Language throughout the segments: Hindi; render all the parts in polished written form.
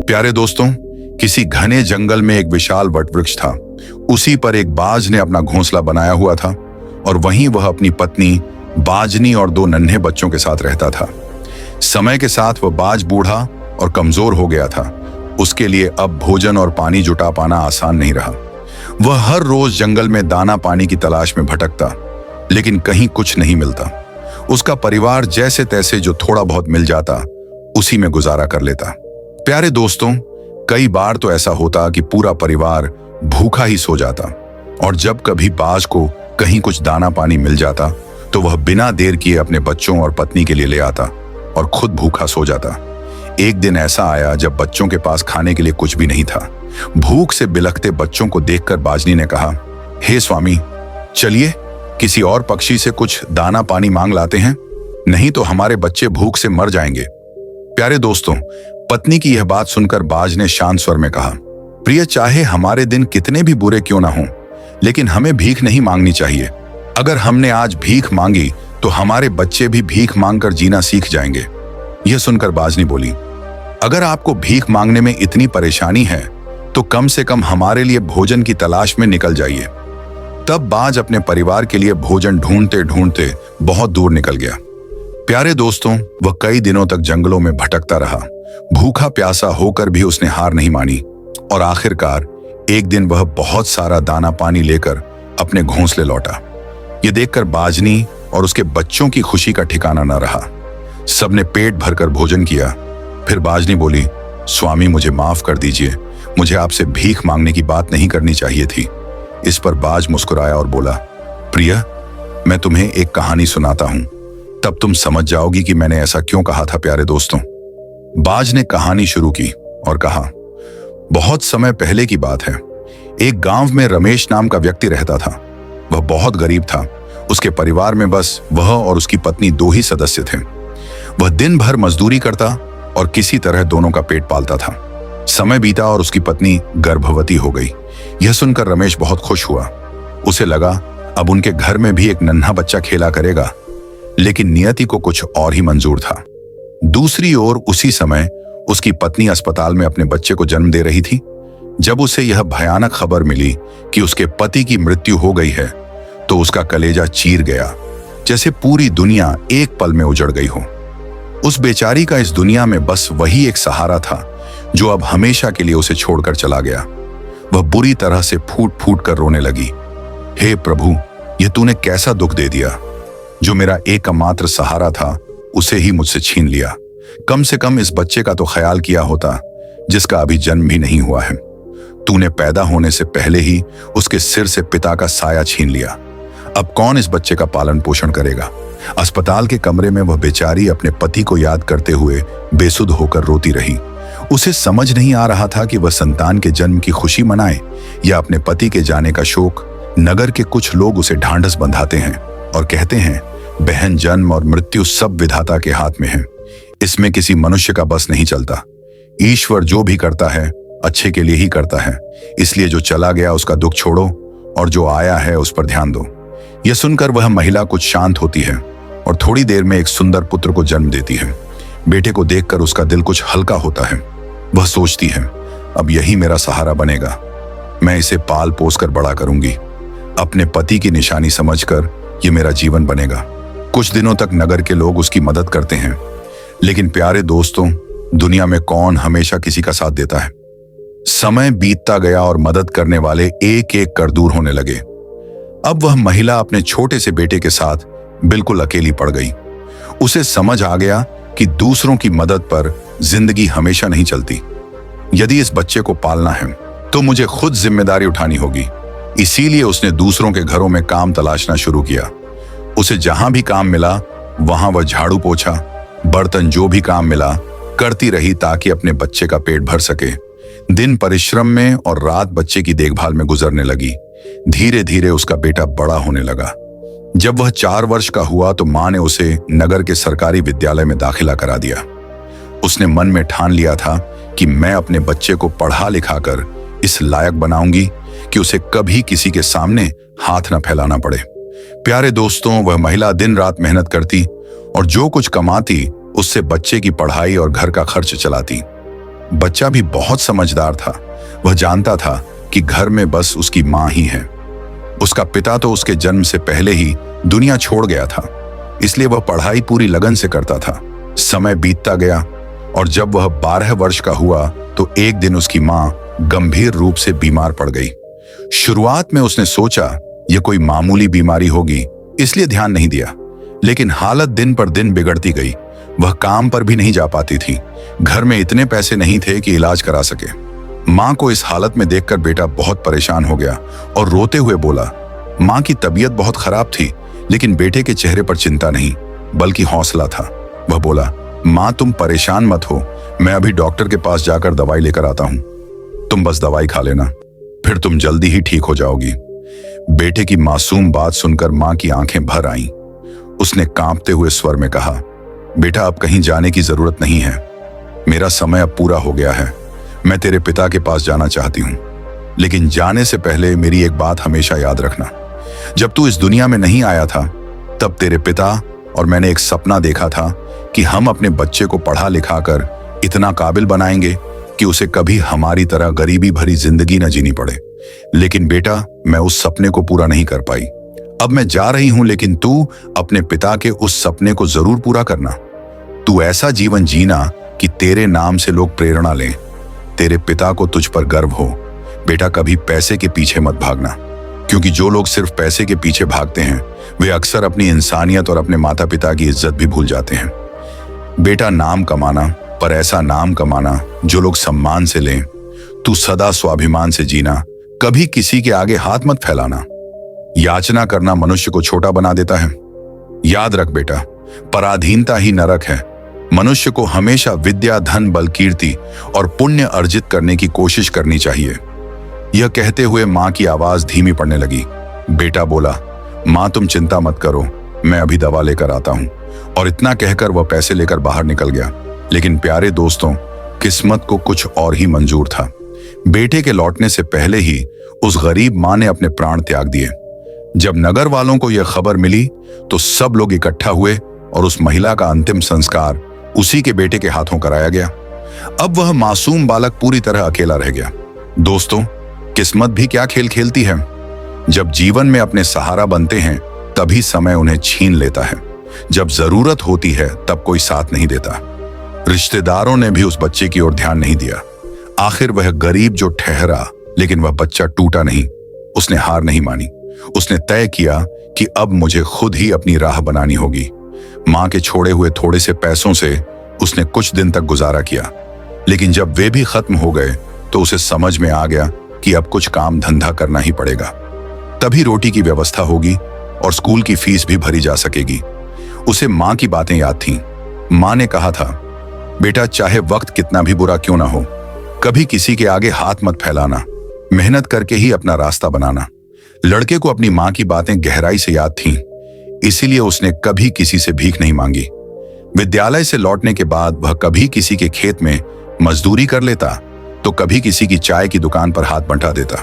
प्यारे दोस्तों, किसी घने जंगल में एक विशाल वटवृक्ष था। उसी पर एक बाज ने अपना घोंसला बनाया हुआ था और वहीं वह अपनी पत्नी बाजनी और दो नन्हे बच्चों के साथ रहता था। समय के साथ वह बाज बूढ़ा और कमजोर हो गया था। उसके लिए अब भोजन और पानी जुटा पाना आसान नहीं रहा। वह हर रोज जंगल में दाना पानी की तलाश में भटकता, लेकिन कहीं कुछ नहीं मिलता। उसका परिवार जैसे तैसे जो थोड़ा बहुत मिल जाता उसी में गुजारा कर लेता। प्यारे दोस्तों, कई बार तो ऐसा होता कि पूरा परिवार भूखा ही सो जाता, और जब कभी बाज को कहीं कुछ दाना पानी मिल जाता तो वह बिना देर किए अपने बच्चों और पत्नी के लिए ले आता और खुद भूखा सो जाता। एक दिन ऐसा आया जब बच्चों के पास खाने के लिए कुछ भी नहीं था। भूख से बिलखते बच्चों को देखकर बाजनी ने कहा, हे स्वामी, चलिए किसी और पक्षी से कुछ दाना पानी मांग लाते हैं, नहीं तो हमारे बच्चे भूख से मर जाएंगे। प्यारे दोस्तों, पत्नी की यह बात सुनकर बाज ने शांत स्वर में कहा, प्रिय, चाहे हमारे दिन कितने भी बुरे क्यों ना हों, लेकिन हमें भीख नहीं मांगनी चाहिए। अगर हमने आज भीख मांगी तो हमारे बच्चे भी भीख मांगकर जीना सीख जाएंगे। यह सुनकर बाजनी बोली, अगर आपको भीख मांगने में इतनी परेशानी है तो कम से कम हमारे लिए भोजन की तलाश में निकल जाइए। तब बाज अपने परिवार के लिए भोजन ढूंढते ढूंढते बहुत दूर निकल गया। प्यारे दोस्तों, वह कई दिनों तक जंगलों में भटकता रहा। भूखा प्यासा होकर भी उसने हार नहीं मानी और आखिरकार एक दिन वह बहुत सारा दाना पानी लेकर अपने घोंसले लौटा। यह देखकर बाजनी और उसके बच्चों की खुशी का ठिकाना न रहा। सबने पेट भरकर भोजन किया। फिर बाजनी बोली, स्वामी, मुझे माफ कर दीजिए, मुझे आपसे भीख मांगने की बात नहीं करनी चाहिए थी। इस पर बाज मुस्कुराया और बोला, प्रिय, मैं तुम्हें एक कहानी सुनाता हूं, तब तुम समझ जाओगी कि मैंने ऐसा क्यों कहा था। प्यारे दोस्तों, बाज ने कहानी शुरू की और कहा, बहुत समय पहले की बात है। एक गांव में रमेश नाम का व्यक्ति रहता था। वह बहुत गरीब था। उसके परिवार में बस वह और उसकी पत्नी दो ही सदस्य थे। वह दिन भर मजदूरी करता और किसी तरह दोनों का पेट पालता था। समय बीता और उसकी पत्नी गर्भवती हो गई। यह सुनकर रमेश बहुत खुश हुआ। उसे लगा अब उनके घर में भी एक नन्हा बच्चा खेला करेगा, लेकिन नियति को कुछ और ही मंजूर था। दूसरी ओर उसी समय उसकी पत्नी अस्पताल में अपने बच्चे को जन्म दे रही थी। जब उसे यह भयानक खबर मिली कि उसके पति की मृत्यु हो गई है तो उसका कलेजा चीर गया, जैसे पूरी दुनिया एक पल में उजड़ गई हो। उस बेचारी का इस दुनिया में बस वही एक सहारा था जो अब हमेशा के लिए उसे छोड़कर चला गया। वह बुरी तरह से फूट फूट कर रोने लगी, हे प्रभु, यह तूने कैसा दुख दे दिया। जो मेरा एकमात्र सहारा था उसे ही मुझसे छीन लिया। कम से कम इस बच्चे का तो ख्याल किया होता जिसका अभी जन्म भी नहीं हुआ है। तूने पैदा होने से पहले ही उसके सिर से पिता का साया छीन लिया। अब कौन इस बच्चे का पालन पोषण करेगा। अस्पताल के कमरे में वह बेचारी अपने पति को याद करते हुए बेसुध होकर रोती रही। उसे समझ नहीं आ रहा था कि वह संतान के जन्म की खुशी मनाए या अपने पति के जाने का शोक। नगर के कुछ लोग उसे ढांढस बंधाते हैं और कहते हैं, बहन, जन्म और मृत्यु सब विधाता के हाथ में है, इसमें किसी मनुष्य का बस नहीं चलता। ईश्वर जो भी करता है अच्छे के लिए ही करता है, इसलिए जो चला गया उसका दुख छोड़ो और जो आया है उस पर ध्यान दो। यह सुनकर वह महिला कुछ शांत होती है और थोड़ी देर में एक सुंदर पुत्र को जन्म देती है। बेटे को देखकर उसका दिल कुछ हल्का होता है। वह सोचती है, अब यही मेरा सहारा बनेगा, मैं इसे पाल पोस कर बड़ा करूंगी। अपने पति की निशानी समझकर यह मेरा जीवन बनेगा। कुछ दिनों तक नगर के लोग उसकी मदद करते हैं, लेकिन प्यारे दोस्तों, दुनिया में कौन हमेशा किसी का साथ देता है। समय बीतता गया और मदद करने वाले एक एक कर दूर होने लगे। अब वह महिला अपने छोटे से बेटे के साथ बिल्कुल अकेली पड़ गई। उसे समझ आ गया कि दूसरों की मदद पर जिंदगी हमेशा नहीं चलती। यदि इस बच्चे को पालना है तो मुझे खुद जिम्मेदारी उठानी होगी। इसीलिए उसने दूसरों के घरों में काम तलाशना शुरू किया। उसे जहां भी काम मिला वहां वह झाड़ू पोछा, बर्तन, जो भी काम मिला करती रही ताकि अपने बच्चे का पेट भर सके। दिन परिश्रम में और रात बच्चे की देखभाल में गुजरने लगी। धीरे धीरे उसका बेटा बड़ा होने लगा। जब वह 4 वर्ष का हुआ तो मां ने उसे नगर के सरकारी विद्यालय में दाखिला करा दिया। उसने मन में ठान लिया था कि मैं अपने बच्चे को पढ़ा लिखाकर इस लायक बनाऊंगी कि उसे कभी किसी के सामने हाथ न फैलाना पड़े। प्यारे दोस्तों, वह महिला दिन रात मेहनत करती और जो कुछ कमाती उससे बच्चे की पढ़ाई और घर का खर्च चलाती। बच्चा भी बहुत समझदार था। वह जानता था कि घर में बस उसकी माँ ही है। उसका पिता तो उसके जन्म से पहले ही दुनिया छोड़ गया था, इसलिए वह पढ़ाई पूरी लगन से करता था। समय बीतता गया और जब वह 12 वर्ष का हुआ तो एक दिन उसकी माँ गंभीर रूप से बीमार पड़ गई। शुरुआत में उसने सोचा यह कोई मामूली बीमारी होगी, इसलिए ध्यान नहीं दिया, लेकिन हालत दिन पर दिन बिगड़ती गई। वह काम पर भी नहीं जा पाती थी। घर में इतने पैसे नहीं थे कि इलाज करा सके। माँ को इस हालत में देखकर बेटा बहुत परेशान हो गया और रोते हुए बोला। माँ की तबीयत बहुत खराब थी, लेकिन बेटे के चेहरे पर चिंता नहीं बल्कि हौसला था। वह बोला, माँ तुम परेशान मत हो, मैं अभी डॉक्टर के पास जाकर दवाई लेकर आता हूँ। तुम बस दवाई खा लेना, फिर तुम जल्दी ही ठीक हो जाओगी। बेटे की मासूम बात सुनकर माँ की आंखें भर आईं। उसने कांपते हुए स्वर में कहा, बेटा अब कहीं जाने की जरूरत नहीं है, मेरा समय अब पूरा हो गया है। मैं तेरे पिता के पास जाना चाहती हूँ, लेकिन जाने से पहले मेरी एक बात हमेशा याद रखना। जब तू इस दुनिया में नहीं आया था तब तेरे पिता और मैंने एक सपना देखा था कि हम अपने बच्चे को पढ़ा लिखा कर इतना काबिल बनाएंगे कि उसे कभी हमारी तरह गरीबी भरी जिंदगी न जीनी पड़े। लेकिन बेटा मैं उस सपने को पूरा नहीं कर पाई। अब मैं जा रही हूं, लेकिन तू अपने पिता के उस सपने को जरूर पूरा करना। तू ऐसा जीवन जीना कि तेरे नाम से लोग प्रेरणा लें, तेरे पिता को तुझ पर गर्व हो। बेटा कभी पैसे के पीछे मत भागना, क्योंकि जो लोग सिर्फ पैसे के पीछे भागते हैं वे अक्सर अपनी इंसानियत और अपने माता पिता की इज्जत भी भूल जाते हैं। बेटा नाम कमाना, पर ऐसा नाम कमाना जो लोग सम्मान से लें। तू सदा स्वाभिमान से जीना, कभी किसी के आगे हाथ मत फैलाना। याचना करना मनुष्य को छोटा बना देता है। याद रख बेटा, पराधीनता ही नरक है। मनुष्य को हमेशा विद्या, धन, बल, कीर्ति और पुण्य अर्जित करने की कोशिश करनी चाहिए। यह कहते हुए मां की आवाज धीमी पड़ने लगी। बेटा बोला, मां तुम चिंता मत करो, मैं अभी दवा लेकर आता हूं। और इतना कहकर वह पैसे लेकर बाहर निकल गया। लेकिन प्यारे दोस्तों, किस्मत को कुछ और ही मंजूर था। बेटे के लौटने से पहले ही उस गरीब मां ने अपने प्राण त्याग दिए। जब नगर वालों को यह खबर मिली तो सब लोग इकट्ठा हुए और उस महिला का अंतिम संस्कार उसी के बेटे के हाथों कराया गया। अब वह मासूम बालक पूरी तरह अकेला रह गया। दोस्तों, किस्मत भी क्या खेल खेलती है। जब जीवन में अपने सहारा बनते हैं तभी समय उन्हें छीन लेता है। जब जरूरत होती है तब कोई साथ नहीं देता। रिश्तेदारों ने भी उस बच्चे की ओर ध्यान नहीं दिया। आखिर वह गरीब जो ठहरा, लेकिन वह बच्चा टूटा नहीं। उसने हार नहीं मानी। उसने तय किया कि अब मुझे खुद ही अपनी राह बनानी होगी। मां के छोड़े हुए थोड़े से पैसों से उसने कुछ दिन तक गुजारा किया, लेकिन जब वे भी खत्म हो गए तो उसे समझ में आ गया कि अब कुछ काम धंधा करना ही पड़ेगा, तभी रोटी की व्यवस्था होगी और स्कूल की फीस भी भरी जा सकेगी। उसे मां की बातें याद थीं। मां ने कहा था, बेटा चाहे वक्त कितना भी बुरा क्यों ना हो, कभी किसी के आगे हाथ मत फैलाना, मेहनत करके ही अपना रास्ता बनाना। लड़के को अपनी मां की बातें गहराई से याद थीं, इसीलिए उसने कभी किसी से भीख नहीं मांगी। विद्यालय से लौटने के बाद वह कभी किसी के खेत में मजदूरी कर लेता तो कभी किसी की चाय की दुकान पर हाथ बंटा देता।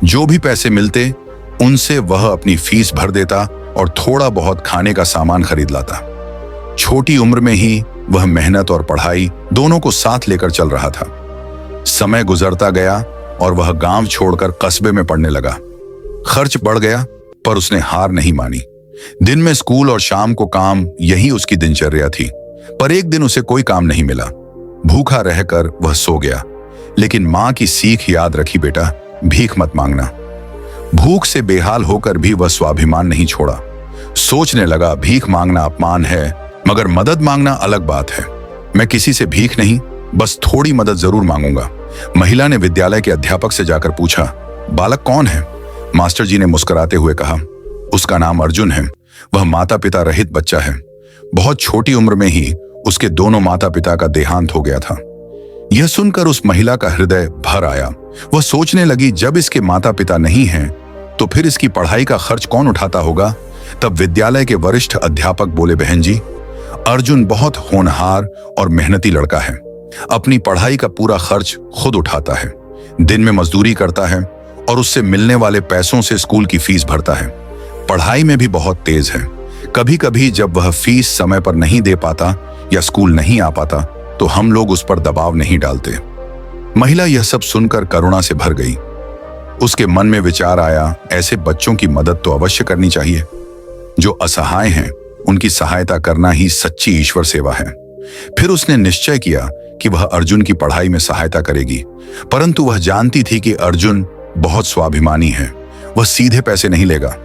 जो भी पैसे मिलते उनसे वह अपनी फीस भर देता और थोड़ा बहुत खाने का सामान खरीद लाता। छोटी उम्र में ही वह मेहनत और पढ़ाई दोनों को साथ लेकर चल रहा था। समय गुजरता गया और वह गांव छोड़कर कस्बे में पढ़ने लगा। खर्च बढ़ गया पर उसने हार नहीं मानी। दिन में स्कूल और शाम को काम, यही उसकी दिनचर्या थी। पर एक दिन उसे कोई काम नहीं मिला। भूखा रहकर वह सो गया। लेकिन मां की सीख याद रखी, बेटा भीख मत मांगना। भूख से बेहाल होकर भी वह स्वाभिमान नहीं छोड़ा। सोचने लगा, भीख मांगना अपमान है, मगर मदद मांगना अलग बात है। मैं किसी से भीख नहीं, बस थोड़ी मदद जरूर मांगूंगा। महिला ने विद्यालय के अध्यापक से जाकर पूछा, बालक कौन है? मास्टर जी ने मुस्कुराते हुए कहा, उसका नाम अर्जुन है। वह माता पिता रहित बच्चा है। बहुत छोटी उम्र में ही उसके दोनों माता पिता का देहांत हो गया था। यह सुनकर उस महिला का हृदय भर आया। वह सोचने लगी, जब इसके माता पिता नहीं हैं तो फिर इसकी पढ़ाई का खर्च कौन उठाता होगा? तब विद्यालय के वरिष्ठ अध्यापक बोले, बहन जी, अर्जुन बहुत होनहार और मेहनती लड़का है। अपनी पढ़ाई का पूरा खर्च खुद उठाता है, दिन में मजदूरी करता है और उससे मिलने वाले पैसों से स्कूल की फीस भरता है। पढ़ाई में भी बहुत तेज है। कभी कभी जब वह फीस समय पर नहीं दे पाता या स्कूल नहीं आ पाता तो हम लोग उस पर दबाव नहीं डालते। महिला यह सब सुनकर करुणा से भर गई। उसके मन में विचार आया, ऐसे बच्चों की मदद तो अवश्य करनी चाहिए। जो असहाय हैं उनकी सहायता करना ही सच्ची ईश्वर सेवा है। फिर उसने निश्चय किया कि वह अर्जुन की पढ़ाई में सहायता करेगी, परंतु वह जानती थी कि अर्जुन बहुत स्वाभिमानी है, वह सीधे पैसे नहीं लेगा।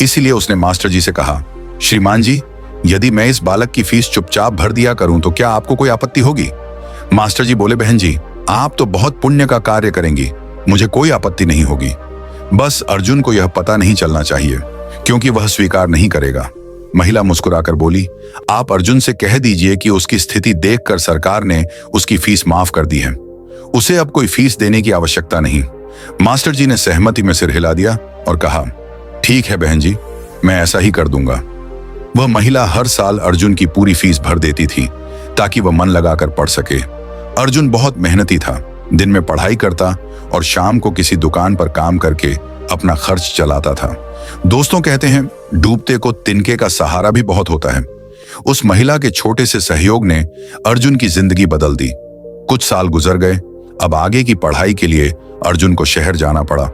इसीलिए उसने मास्टर जी से कहा, श्रीमान जी, यदि मैं इस बालक की फीस चुपचाप भर दिया करूं तो क्या आपको कोई आपत्ति होगी? मास्टर जी बोले, बहन जी, आप तो बहुत पुण्य का कार्य करेंगी, मुझे कोई आपत्ति नहीं होगी। बस अर्जुन को यह पता नहीं चलना चाहिए, क्योंकि वह स्वीकार नहीं करेगा। महिला मुस्कुराकर बोली, आप अर्जुन से कह दीजिए कि उसकी स्थिति देखकर सरकार ने उसकी फीस माफ कर दी है, उसे अब कोई फीस देने की आवश्यकता नहीं। मास्टर जी ने सहमति में सिर हिला दिया और कहा, ठीक है बहन जी, मैं ऐसा ही कर दूंगा। वह महिला हर साल अर्जुन की पूरी फीस भर देती थी ताकि वह मन लगाकर पढ़ सके। अर्जुन बहुत मेहनती था, दिन में पढ़ाई करता और शाम को किसी दुकान पर काम करके अपना खर्च चलाता था। दोस्तों कहते हैं, डूबते को तिनके का सहारा भी बहुत होता है। उस महिला के छोटे से सहयोग ने अर्जुन की जिंदगी बदल दी। कुछ साल गुजर गए। अब आगे की पढ़ाई के लिए अर्जुन को शहर जाना पड़ा।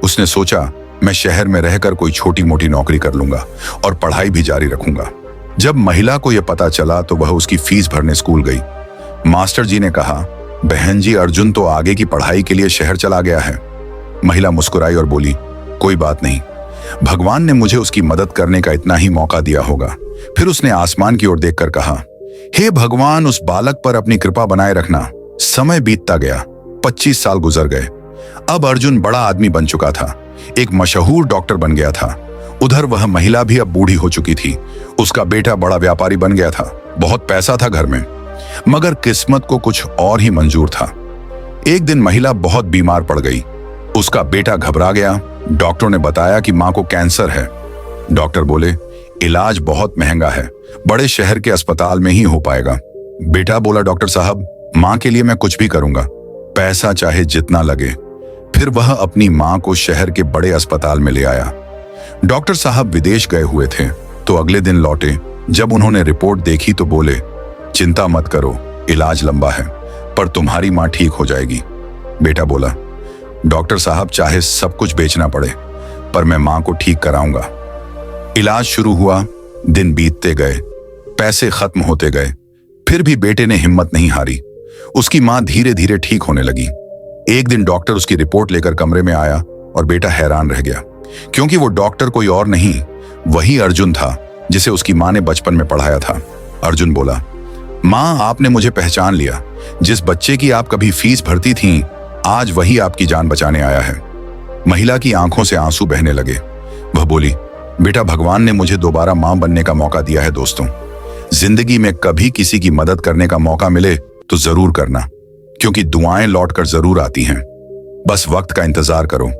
उसने सोचा, मैं शहर में रहकर कोई छोटी मोटी नौकरी कर लूंगा और पढ़ाई भी जारी रखूंगा। जब महिला को यह पता चला तो वह उसकी फीस भरने स्कूल गई। मास्टर जी ने कहा, बहन जी, अर्जुन तो आगे की पढ़ाई के लिए शहर चला गया है। महिला मुस्कुराई और बोली, कोई बात नहीं, भगवान ने मुझे उसकी मदद करने का इतना ही मौका दिया होगा। फिर उसने आसमान की ओर देखकर कहा, हे भगवान, उस बालक पर अपनी कृपा बनाए रखना। समय बीतता गया, 25 साल गुजर गए। अब अर्जुन बड़ा आदमी बन चुका था, एक मशहूर डॉक्टर बन गया था। उधर वह महिला भी अब बूढ़ी हो चुकी थी। उसका बेटा बड़ा व्यापारी बन गया था, बहुत पैसा था घर में। मगर किस्मत को कुछ और ही मंजूर था। एक दिन महिला बहुत बीमार पड़ गई। उसका बेटा घबरा गया। डॉक्टर ने बताया कि मां को कैंसर है। डॉक्टर बोले, इलाज बहुत महंगा है, बड़े शहर के अस्पताल में ही हो पाएगा। बेटा बोला, डॉक्टर साहब, मां के लिए मैं कुछ भी करूंगा, पैसा चाहे जितना लगे। फिर वह अपनी मां को शहर के बड़े अस्पताल में ले आया। डॉक्टर साहब विदेश गए हुए थे तो अगले दिन लौटे। जब उन्होंने रिपोर्ट देखी तो बोले, चिंता मत करो, इलाज लंबा है, पर तुम्हारी मां ठीक हो जाएगी। बेटा बोला, डॉक्टर साहब, चाहे सब कुछ बेचना पड़े, पर मैं मां को ठीक कराऊंगा। इलाज शुरू हुआ, दिन बीतते गए, पैसे खत्म होते गए, फिर भी बेटे ने हिम्मत नहीं हारी। उसकी मां धीरे धीरे ठीक होने लगी। एक दिन डॉक्टर उसकी रिपोर्ट लेकर कमरे में आया और बेटा हैरान रह गया, क्योंकि वो डॉक्टर कोई और नहीं, वही अर्जुन था जिसे उसकी मां ने बचपन में पढ़ाया था। अर्जुन बोला, मां, आपने मुझे पहचान लिया। जिस बच्चे की आप कभी फीस भरती थीं, आज वही आपकी जान बचाने आया है। महिला की आंखों से आंसू बहने लगे। वह बोली, बेटा, भगवान ने मुझे दोबारा मां बनने का मौका दिया है। दोस्तों, जिंदगी में कभी किसी की मदद करने का मौका मिले तो जरूर करना, क्योंकि दुआएं लौटकर जरूर आती हैं। बस वक्त का इंतजार करो।